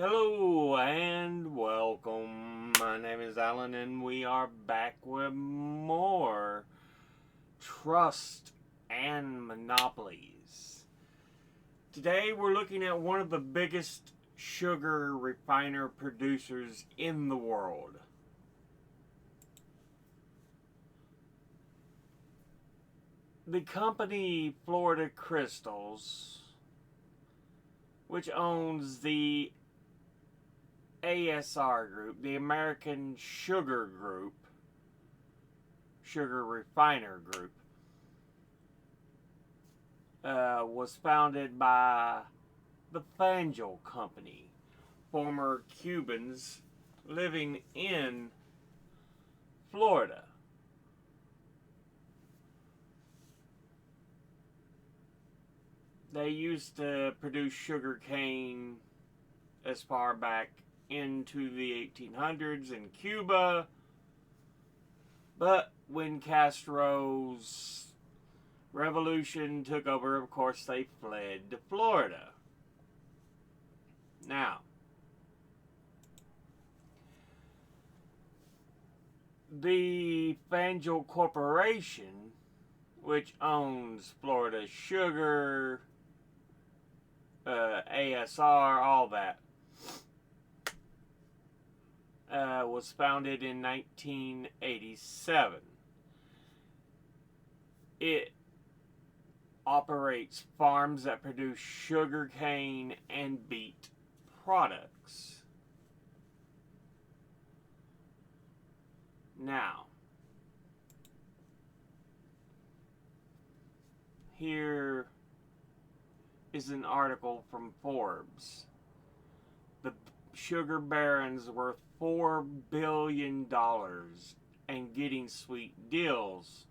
Hello and welcome. My name is Alan, and we are back with more trust and monopolies. Today, we're looking at one of the biggest sugar refiner producers in the world. The company Florida Crystals, which owns the ASR Group, the American Sugar Group, Sugar Refiner Group, was founded by the Fanjul Company, former Cubans living in Florida. They used to produce sugar cane as far back into the 1800s in Cuba, but when Castro's revolution took over, of course, they fled to Florida. Now, the Fanjul Corporation, which owns Florida Sugar, ASR, all that, was founded in 1987. It operates farms that produce sugar cane and beet products. Now, here is an article from Forbes. The sugar barons worth $4 billion and getting sweet deals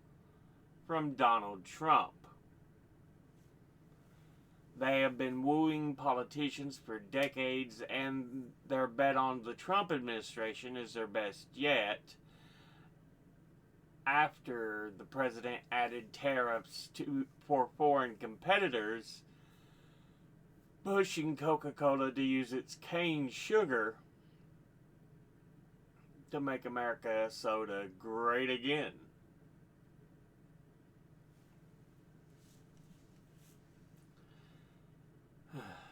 from Donald Trump. They have been wooing politicians for decades, and their bet on the Trump administration is their best yet. After the president added tariffs for foreign competitors, pushing Coca-Cola to use its cane sugar to make America soda great again.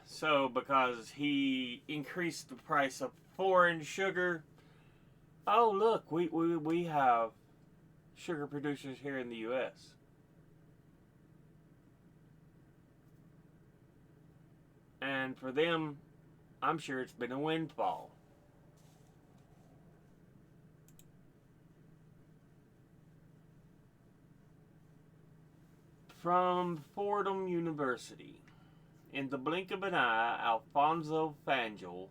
So, because he increased the price of foreign sugar, oh look, we have sugar producers here in the U.S. And for them, I'm sure it's been a windfall. From Fordham University, in the blink of an eye, Alfonso Fanjul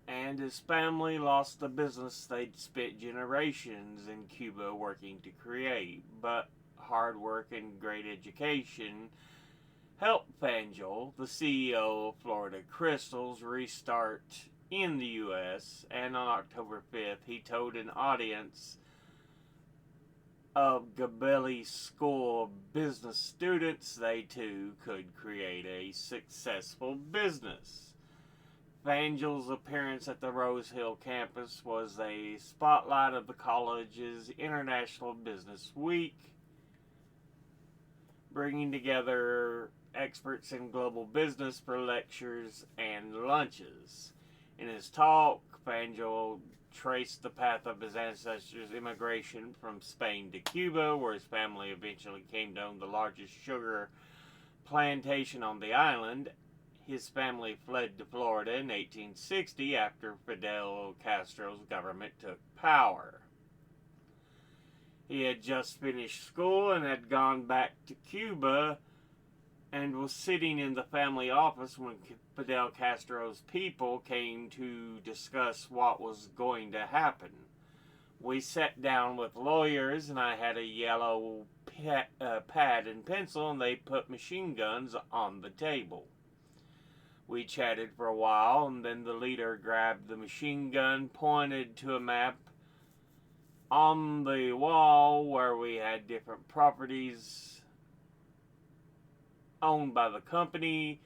and his family lost the business they'd spent generations in Cuba working to create. But hard work and great education helped Fanjul, the CEO of Florida Crystals, restart in the U.S. And on October 5th, he told an audience of Gabelli School of Business students they too could create a successful business. Fanjul's appearance at the Rose Hill campus was a spotlight of the college's International Business Week, bringing together experts in global business for lectures and lunches. In his talk, Fanjul traced the path of his ancestors' immigration from Spain to Cuba, where his family eventually came to own the largest sugar plantation on the island. His family fled to Florida in 1860 after Fidel Castro's government took power. He had just finished school and had gone back to Cuba and was sitting in the family office when Fidel Castro's people came to discuss what was going to happen. We sat down with lawyers, and I had a yellow pad and pencil, and they put machine guns on the table. We chatted for a while, and then the leader grabbed the machine gun, pointed to a map on the wall where we had different properties owned by the company,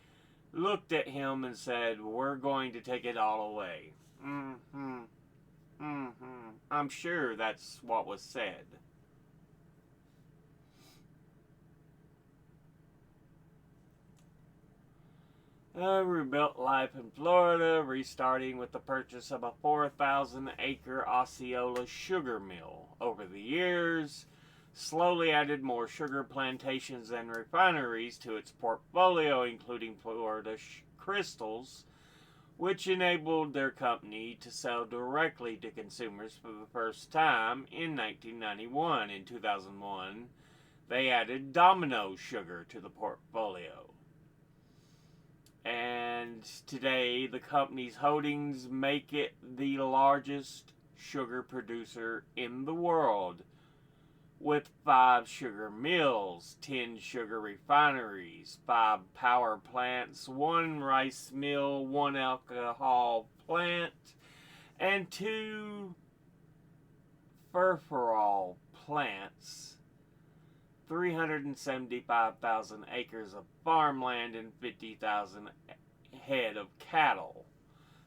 looked at him and said, "We're going to take it all away." Mm-hmm. Mm-hmm. I'm sure that's what was said. Rebuilt life in Florida, restarting with the purchase of a 4,000-acre Osceola sugar mill. Over the years, slowly added more sugar plantations and refineries to its portfolio, including Florida Crystals, which enabled their company to sell directly to consumers for the first time in 1991. In 2001, they added Domino Sugar to the portfolio. And today, the company's holdings make it the largest sugar producer in the world, with 5 sugar mills, 10 sugar refineries, 5 power plants, 1 rice mill, 1 alcohol plant, and 2 furfural plants, 375,000 acres of farmland, and 50,000 head of cattle.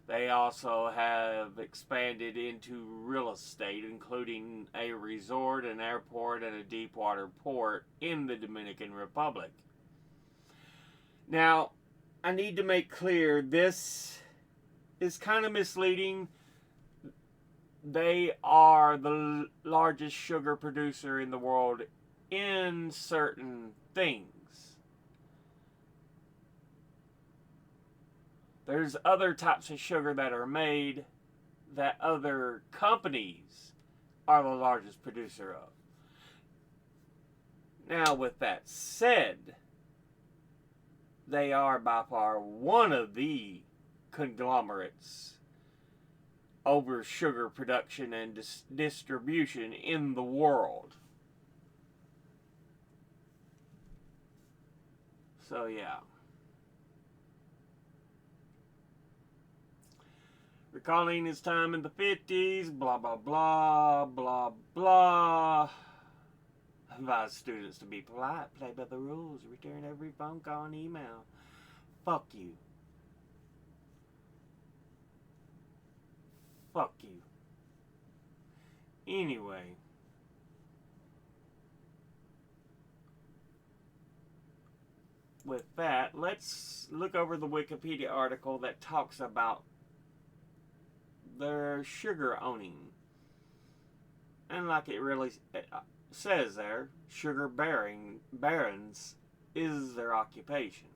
They also have expanded into real estate, including a resort, an airport, and a deep water port in the Dominican Republic. Now, I need to make clear this is kind of misleading. They are the largest sugar producer in the world in certain things. There's other types of sugar that are made that other companies are the largest producer of. Now, with that said, they are by far one of the conglomerates over sugar production and distribution in the world. So, yeah. Recalling his time in the 50s, blah, blah, blah, blah, blah. Advise students to be polite, play by the rules, return every phone call and email. Fuck you. Fuck you. Anyway. With that, let's look over the Wikipedia article that talks about their sugar owning. And like it really says there, sugar barons is their occupation.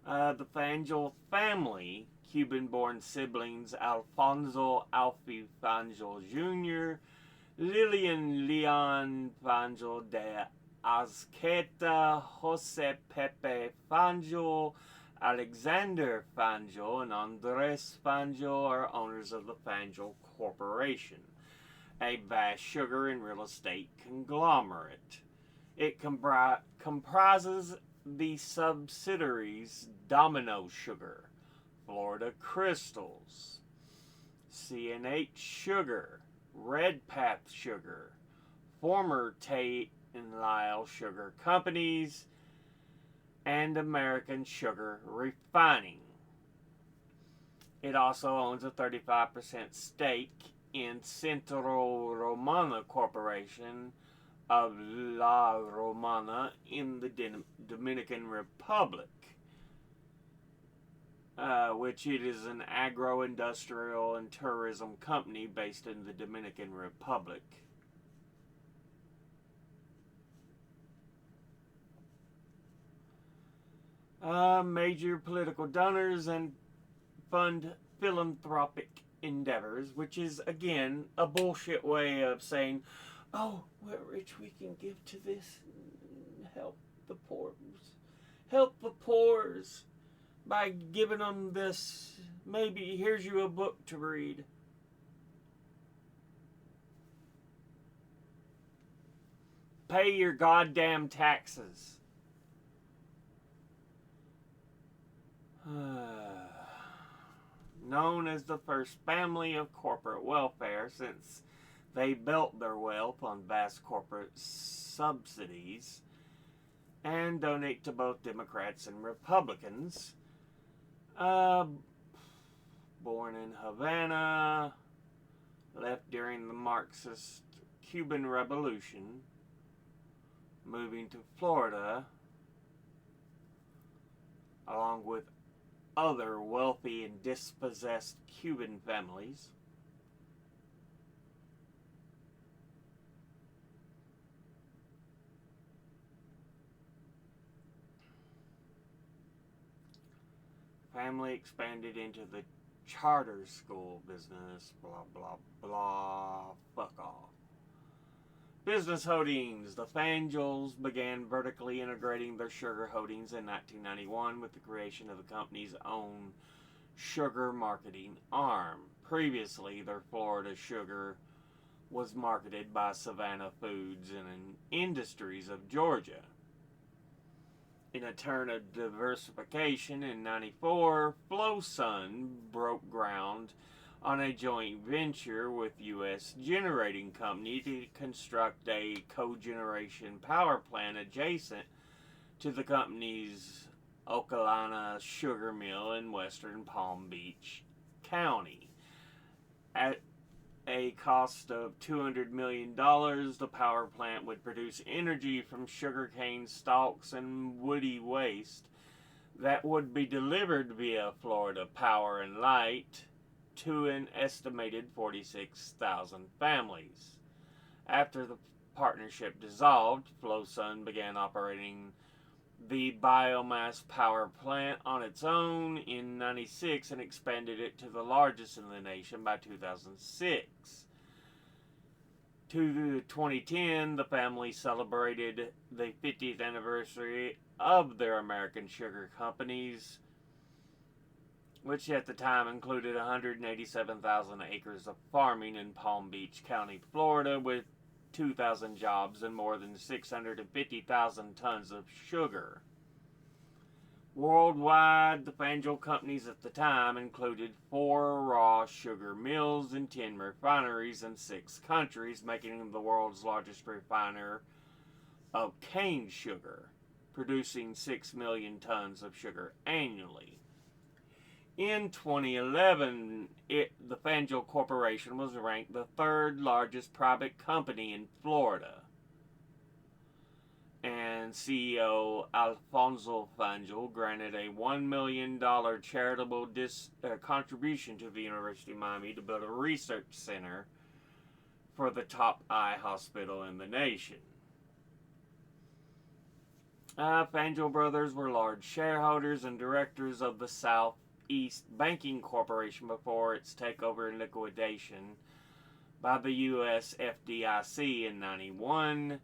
The Fanjul family, Cuban-born siblings Alfonso Alfie Fanjul Jr., Lillian Leon Fanjul de Azqueta, Jose Pepe Fanjul, Alexander Fanjul, and Andres Fanjul are owners of the Fanjul Corporation, a vast sugar and real estate conglomerate. It comprises the subsidiaries Domino Sugar, Florida Crystals, CNH Sugar, Redpath Sugar, former Tate and Lyle Sugar Companies, and American Sugar Refining. It also owns a 35% stake in Centro Romana Corporation of La Romana in the Dominican Republic, which it is an agro-industrial and tourism company based in the Dominican Republic. Major political donors and fund philanthropic endeavors, which is, again, a bullshit way of saying, oh, we're rich, we can give to this and help the poor. Help the poors by giving them this. Maybe here's you a book to read. Pay your goddamn taxes. Known as the first family of corporate welfare, since they built their wealth on vast corporate subsidies, and donate to both Democrats and Republicans. Uh, Born in Havana, left during the Marxist Cuban Revolution, moving to Florida, along with other wealthy and dispossessed Cuban families. Family expanded into the charter school business, blah, blah, blah, fuck off. Business holdings. The Fanjuls began vertically integrating their sugar holdings in 1991 with the creation of the company's own sugar marketing arm. Previously, their Florida sugar was marketed by Savannah Foods and Industries of Georgia. In a turn of diversification in 94, FlowSun broke ground on a joint venture with U.S. Generating Company to construct a cogeneration power plant adjacent to the company's Ocalana sugar mill in western Palm Beach County. At a cost of $200 million, the power plant would produce energy from sugarcane stalks and woody waste that would be delivered via Florida Power and Light to an estimated 46,000 families. After the partnership dissolved, FlowSun began operating the biomass power plant on its own in 96 and expanded it to the largest in the nation by 2006. To 2010, the family celebrated the 50th anniversary of their American sugar companies, which at the time included 187,000 acres of farming in Palm Beach County, Florida, with 2,000 jobs and more than 650,000 tons of sugar. Worldwide, the Fanjul companies at the time included 4 raw sugar mills and 10 refineries in 6 countries, making them the world's largest refiner of cane sugar, producing 6 million tons of sugar annually. In 2011, the Fanjul Corporation was ranked the 3rd largest private company in Florida. And CEO Alfonso Fanjul granted a $1 million charitable contribution to the University of Miami to build a research center for the top eye hospital in the nation. Fanjul brothers were large shareholders and directors of the Southeast Banking Corporation before its takeover and liquidation by the U.S. FDIC in 1991.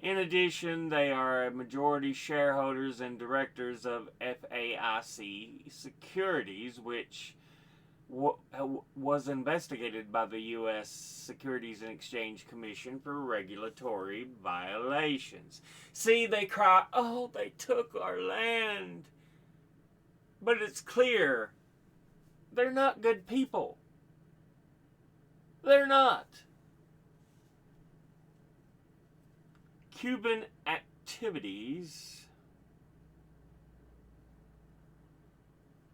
In addition, they are majority shareholders and directors of FAIC Securities, which was investigated by the U.S. Securities and Exchange Commission for regulatory violations. See, they cry, oh, they took our land. But it's clear, they're not good people. They're not. Cuban activities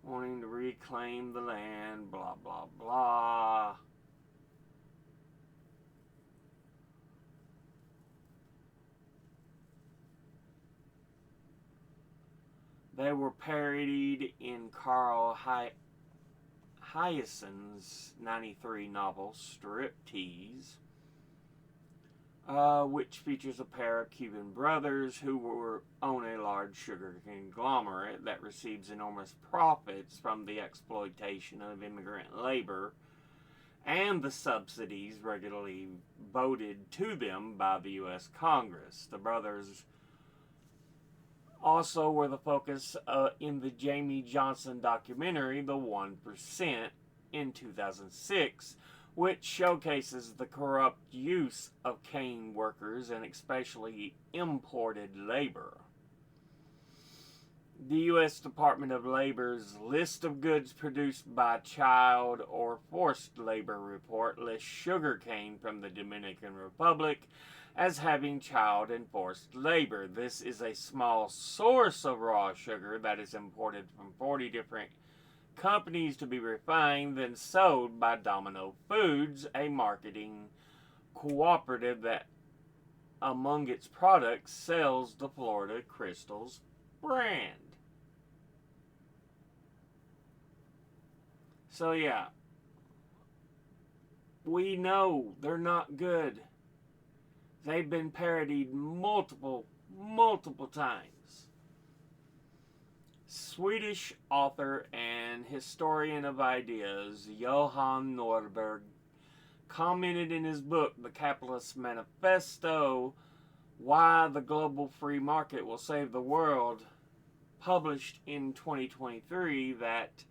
wanting to reclaim the land, blah, blah, blah. They were parodied in Carl Hiaasen's 93 novel Striptease, which features a pair of Cuban brothers who own a large sugar conglomerate that receives enormous profits from the exploitation of immigrant labor and the subsidies regularly voted to them by the U.S. Congress. The brothers also were the focus in the Jamie Johnson documentary, The 1%, in 2006, which showcases the corrupt use of cane workers and especially imported labor. The U.S. Department of Labor's list of goods produced by child or forced labor report lists sugarcane from the Dominican Republic as having child and forced labor. This is a small source of raw sugar that is imported from 40 different companies to be refined, then sold by Domino Foods, a marketing cooperative that, among its products, sells the Florida Crystals brand. So, yeah, we know they're not good. They've been parodied multiple times. Swedish author and historian of ideas Johan Norberg commented in his book, The Capitalist Manifesto, Why the Global Free Market Will Save the World, published in 2023, that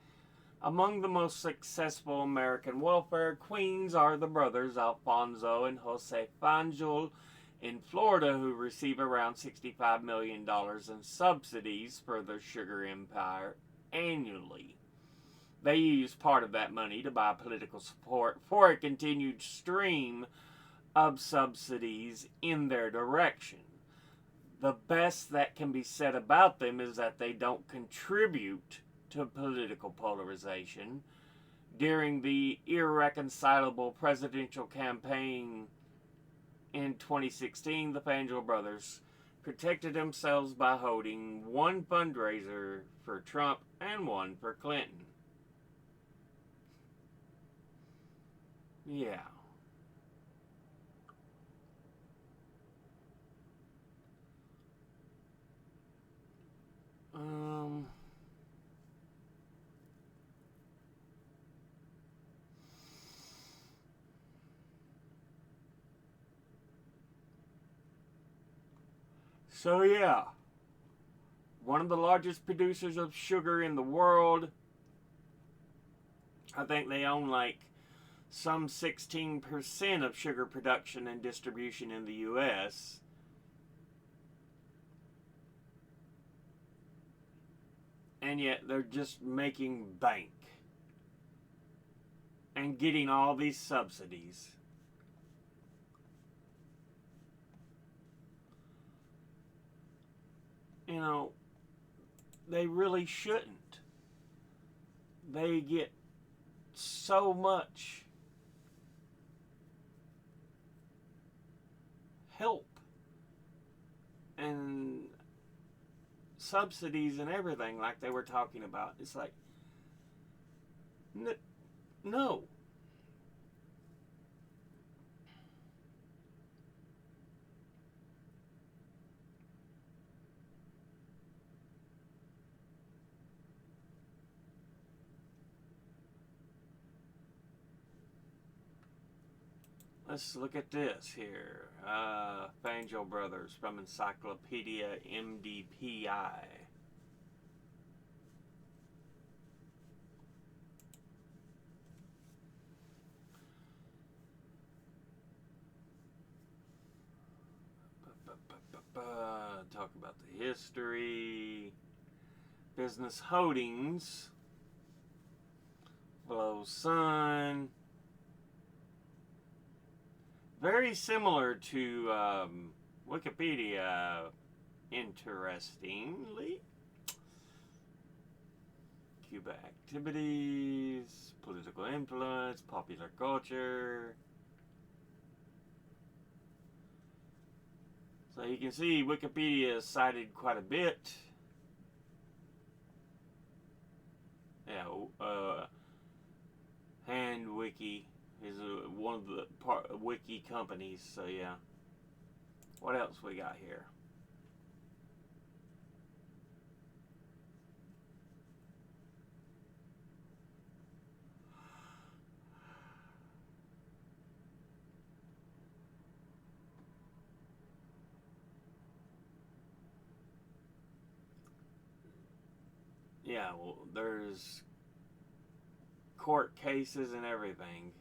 among the most successful American welfare queens are the brothers Alfonso and Jose Fanjul in Florida, who receive around $65 million in subsidies for their sugar empire annually. They use part of that money to buy political support for a continued stream of subsidies in their direction. The best that can be said about them is that they don't contribute to political polarization. During the irreconcilable presidential campaign in 2016, the Fanjul brothers protected themselves by holding one fundraiser for Trump and one for Clinton. Yeah. So yeah, one of the largest producers of sugar in the world. I think they own like some 16% of sugar production and distribution in the U.S. And yet they're just making bank and getting all these subsidies. You know, they really shouldn't. They get so much help and subsidies and everything like they were talking about. It's like, no. Let's look at this here. Fanjul Brothers from Encyclopedia MDPI. Talk about the history. Business holdings. Below Sun. Very similar to Wikipedia, interestingly. Cuba activities, political influence, popular culture. So you can see Wikipedia is cited quite a bit. Yeah, HandWiki is one of the wiki companies. So yeah. What else we got here? Yeah, well, there's court cases and everything.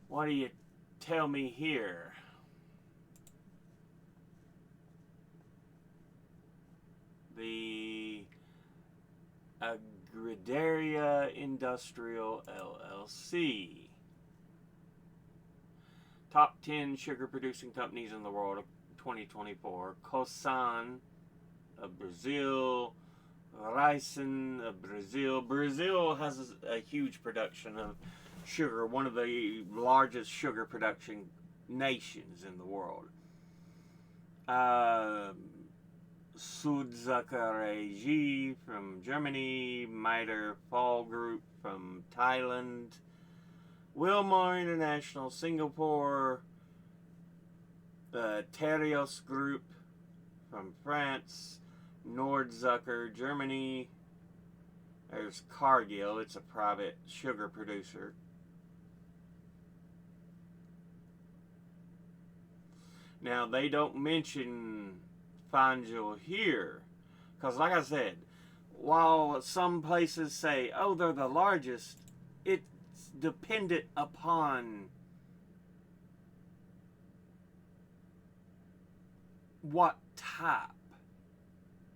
What do you tell me here? The Gridaria Industrial LLC. Top 10 sugar producing companies in the world of 2024. Cosan of Brazil. Raízen of Brazil. Brazil has a huge production of sugar, one of the largest sugar production nations in the world. Südzuckerei from Germany. Miter Fall Group from Thailand. Wilmar International, Singapore. The Terios Group from France. Nordzucker, Germany. There's Cargill, it's a private sugar producer. Now, they don't mention Fanjul here, because like I said, while some places say, oh, they're the largest, it's dependent upon what type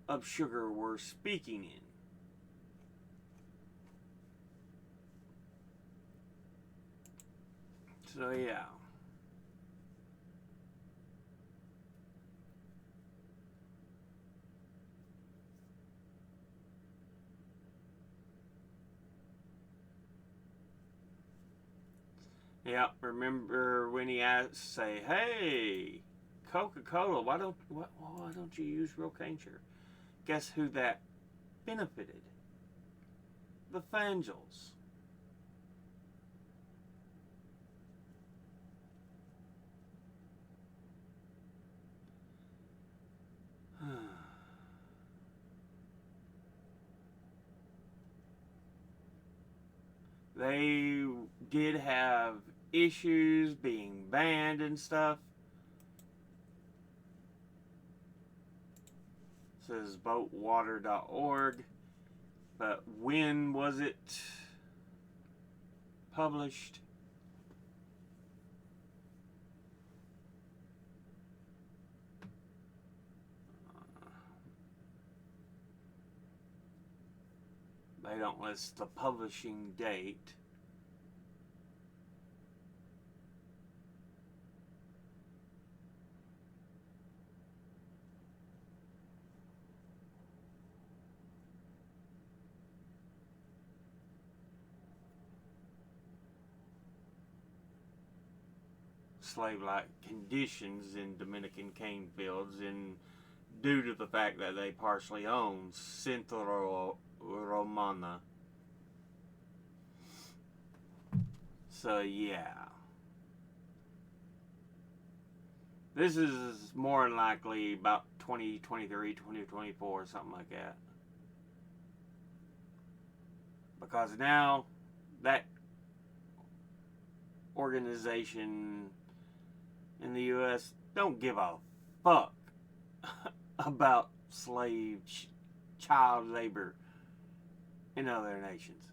of sugar we're speaking in. So yeah. Yeah, remember when he asked, say, hey, Coca-Cola, why don't you use real cane sugar? Guess who that benefited? The Fanjuls. They did have issues being banned and stuff. It says boatwater.org. But when was it published? They don't list the publishing date. Slave-like conditions in Dominican cane fields, and due to the fact that they partially own Centro Romana. So yeah, this is more than likely about 2023, 2024, something like that. Because now that organization in the U.S. don't give a fuck about child labor in other nations.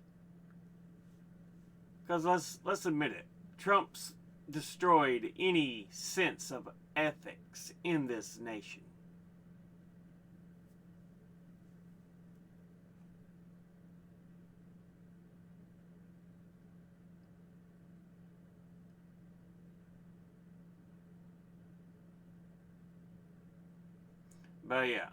Because let's admit it, Trump's destroyed any sense of ethics in this nation. But yeah.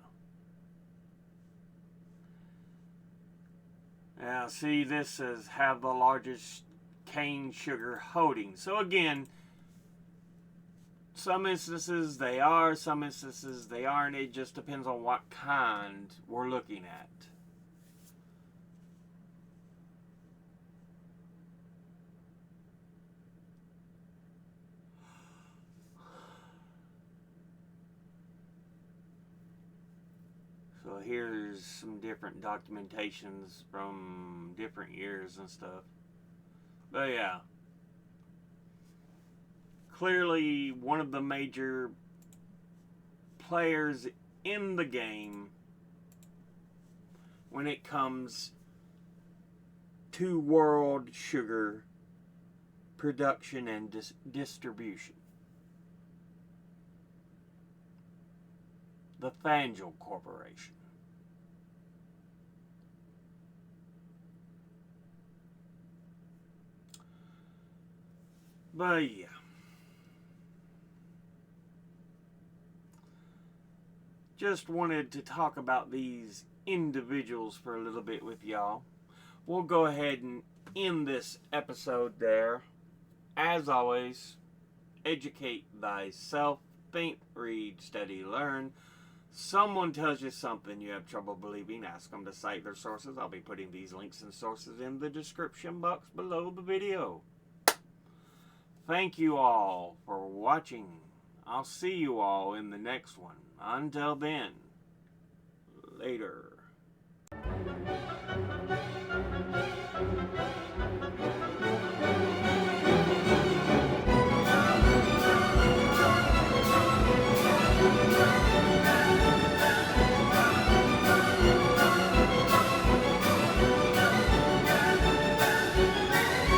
Now see, this says have the largest cane sugar holding. So again, some instances they are, some instances they aren't. It just depends on what kind we're looking at. So here's some different documentations from different years and stuff. But yeah. Clearly one of the major players in the game when it comes to world sugar production and distribution. The Fanjul Corporation. But yeah. Just wanted to talk about these individuals for a little bit with y'all. We'll go ahead and end this episode there. As always, educate thyself, think, read, study, learn. Someone tells you something you have trouble believing, ask them to cite their sources. I'll be putting these links and sources in the description box below the video. Thank you all for watching. I'll see you all in the next one. Until then, later.